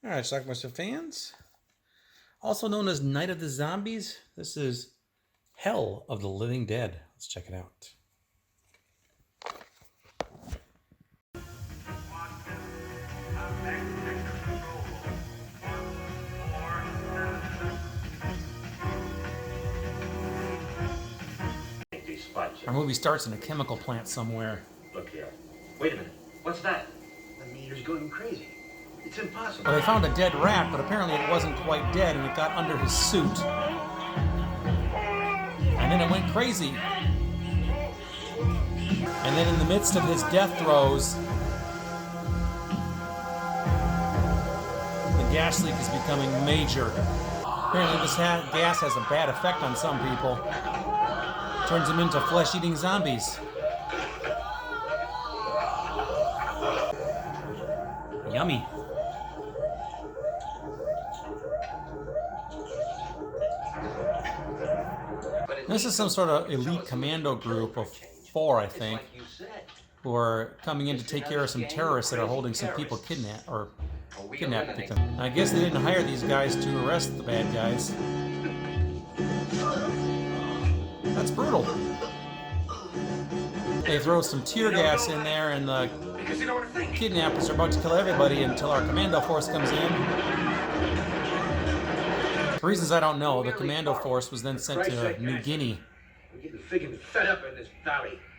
Alright, Schlockmeister fans. Also known as Night of the Zombies, this is Hell of the Living Dead. Let's check it out. Our movie starts in a chemical plant somewhere. Look here. Wait a minute. What's that? The meter's going crazy. It's impossible. Well, they found a dead rat, but apparently it wasn't quite dead, and it got under his suit. And then it went crazy. And then in the midst of his death throes, the gas leak is becoming major. Apparently this gas has a bad effect on some people. Turns them into flesh-eating zombies. Yummy. This is some sort of elite commando group of 4, I think, who are coming in to take care of some terrorists that are holding some people kidnapped victims. I guess they didn't hire these guys to arrest the bad guys. That's brutal. They throw some tear gas in there, and the kidnappers are about to kill everybody until our commando force comes in. For reasons I don't know, the commando force was then sent to New Guinea,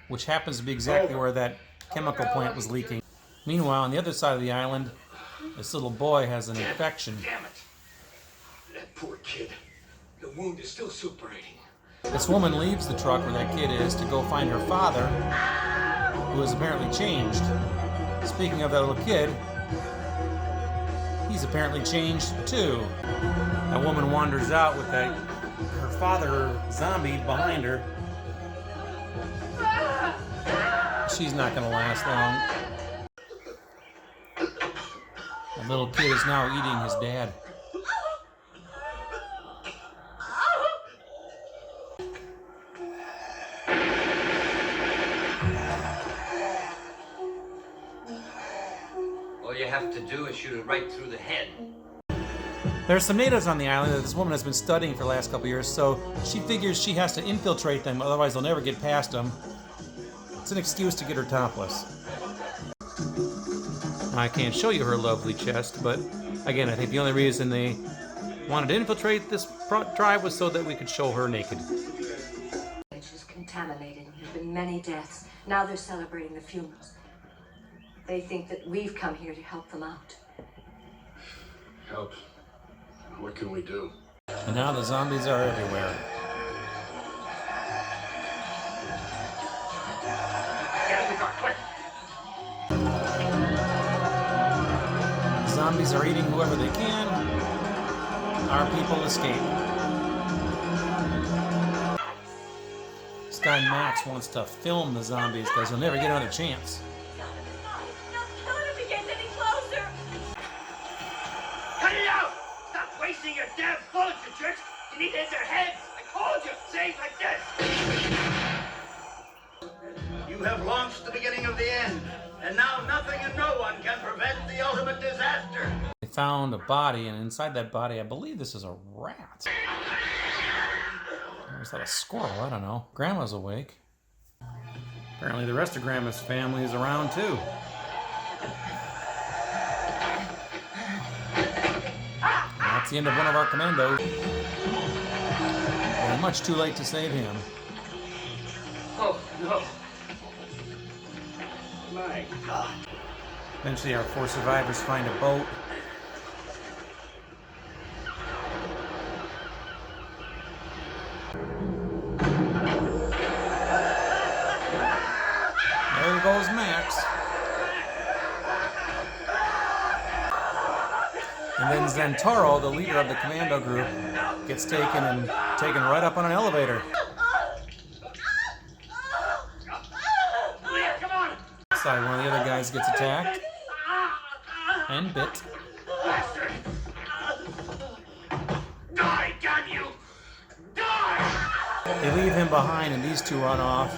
which happens to be exactly where that chemical plant was leaking. Meanwhile, on the other side of the island, this little boy has an infection. Damn it. That poor kid. The wound is still suppurating. This woman leaves the truck where that kid is to go find her father, who has apparently changed. Speaking of that little kid, he's apparently changed too. That woman wanders out with her father, zombie, behind her. She's not going to last long. The little kid is now eating his dad. All you have to do is shoot it right through the head. There's some natives on the island that this woman has been studying for the last couple years, so she figures she has to infiltrate them, otherwise they'll never get past them. It's an excuse to get her topless. I can't show you her lovely chest, but again, I think the only reason they wanted to infiltrate this tribe was so that we could show her naked. It was contaminated. There have been many deaths. Now they're celebrating the funerals. They think that we've come here to help them out. Help? What can we do? And now the zombies are everywhere. Get in the car, quick! The zombies are eating whoever they can. Our people escape. This guy Max wants to film the zombies because he'll never get another chance. Wasting your damn bullets, you jerks! You need to hit their heads! I told you! Say it like this! You have launched the beginning of the end, and now nothing and no one can prevent the ultimate disaster! They found a body, and inside that body, I believe this is a rat. Or is that a squirrel? I don't know. Grandma's awake. Apparently the rest of Grandma's family is around too. That's the end of one of our commandos. And much too late to save him. Oh, no. My God. Eventually our 4 survivors find a boat. There goes Max. And then Zantoro, the leader of the commando group, gets taken right up on an elevator. Inside, one of the other guys gets attacked and bit. Die, damn you! Die! They leave him behind, and these 2 run off.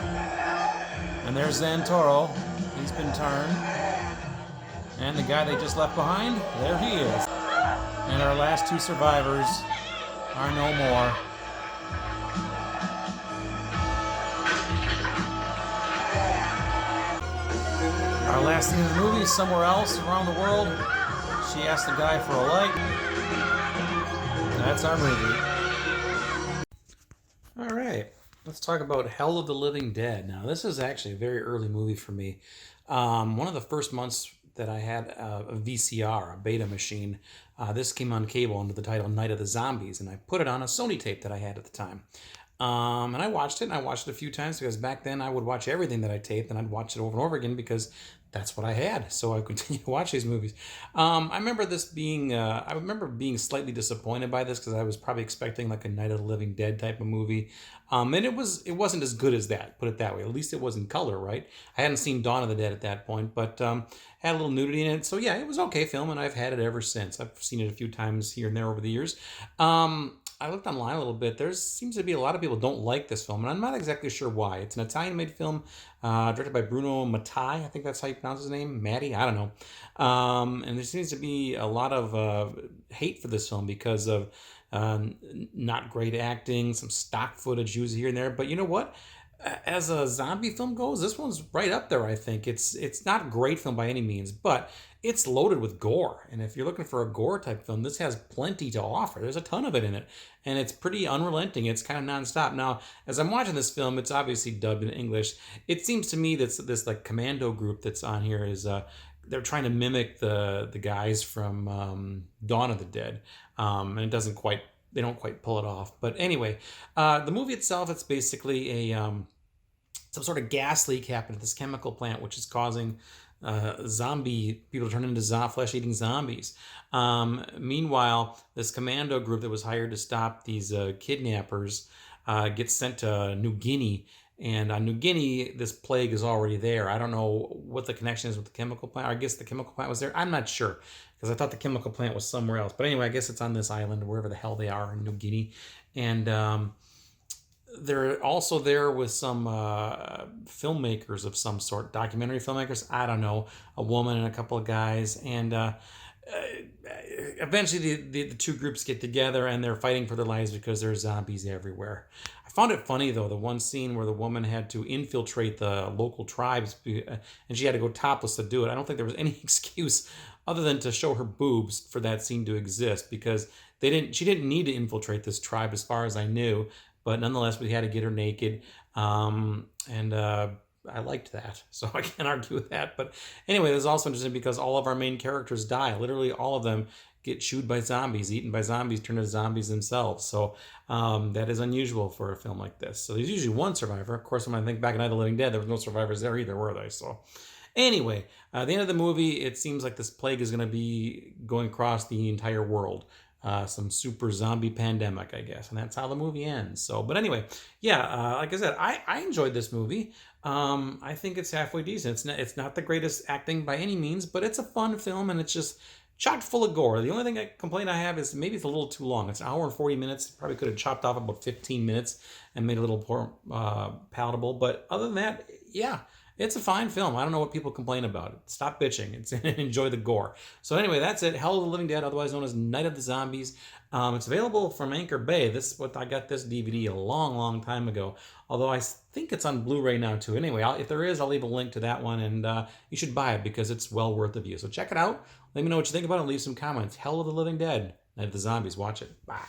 And there's Zantoro. He's been turned. And the guy they just left behind, there he is. And our last two survivors are no more. Our last scene of the movie is somewhere else around the world. She asked the guy for a light. That's our movie. All right, let's talk about Hell of the Living Dead. Now, this is actually a very early movie for me. One of the first months that I had a VCR, a beta machine, this came on cable under the title Night of the Zombies, and I put it on a Sony tape that I had at the time. And I watched it, and I watched it a few times because back then I would watch everything that I taped, and I'd watch it over and over again because that's what I had. So I continued to watch these movies. I remember this being, I remember being slightly disappointed by this because I was probably expecting like a Night of the Living Dead type of movie. And it wasn't as good as that, put it that way. At least it was in color, right? I hadn't seen Dawn of the Dead at that point, but had a little nudity in it. So yeah, it was okay film, and I've had it ever since. I've seen it a few times here and there over the years. I looked online a little bit. There seems to be a lot of people who don't like this film, and I'm not exactly sure why. It's an Italian-made film directed by Bruno Mattei. I think that's how you pronounce his name. Matty? I don't know. And there seems to be a lot of hate for this film because of not great acting, some stock footage used here and there. But you know what? As a zombie film goes, this one's right up there, I think. It's not a great film by any means, but it's loaded with gore. And if you're looking for a gore type film, this has plenty to offer. There's a ton of it in it. And it's pretty unrelenting. It's kind of nonstop. Now, as I'm watching this film, it's obviously dubbed in English. It seems to me that this like commando group that's on here is they're trying to mimic the guys from Dawn of the Dead. And it doesn't quite, they don't quite pull it off. But anyway, the movie itself, it's basically some sort of gas leak happened at this chemical plant, which is causing zombie people to turn into flesh-eating zombies. Meanwhile, this commando group that was hired to stop these kidnappers gets sent to New Guinea. And on New Guinea, this plague is already there. I don't know what the connection is with the chemical plant. I guess the chemical plant was there. I'm not sure because I thought the chemical plant was somewhere else. But anyway, I guess it's on this island, wherever the hell they are in New Guinea. And they're also there with some filmmakers of some sort, documentary filmmakers. I don't know, a woman and a couple of guys. And eventually the two groups get together and they're fighting for their lives because there's zombies everywhere. I found it funny, though, the one scene where the woman had to infiltrate the local tribes and she had to go topless to do it. I don't think there was any excuse other than to show her boobs for that scene to exist because she didn't need to infiltrate this tribe as far as I knew. But nonetheless, we had to get her naked. I liked that, so I can't argue with that. But anyway, this is also interesting because all of our main characters die. Literally all of them get chewed by zombies, eaten by zombies, turn into zombies themselves. So that is unusual for a film like this. So there's usually one survivor. Of course, when I think back in Night of the Living Dead, there was no survivors there either, were they? So anyway, at the end of the movie, it seems like this plague is going to be going across the entire world. Some super zombie pandemic, I guess, and that's how the movie ends. So, but anyway, yeah, like I said, I enjoyed this movie. I think it's halfway decent. It's not the greatest acting by any means, but it's a fun film, and it's just chock full of gore. The only complaint I have is maybe it's a little too long. It's an hour and 40 minutes. Probably could have chopped off about 15 minutes and made it a little more palatable. But other than that, yeah. It's a fine film. I don't know what people complain about it. Stop bitching and enjoy the gore. So anyway, that's it. Hell of the Living Dead, otherwise known as Night of the Zombies. It's available from Anchor Bay. I got this DVD a long, long time ago. Although I think it's on Blu-ray now too. Anyway, if there is, I'll leave a link to that one, and you should buy it because it's well worth the view. So check it out. Let me know what you think about it. Leave some comments. Hell of the Living Dead, Night of the Zombies. Watch it. Bye.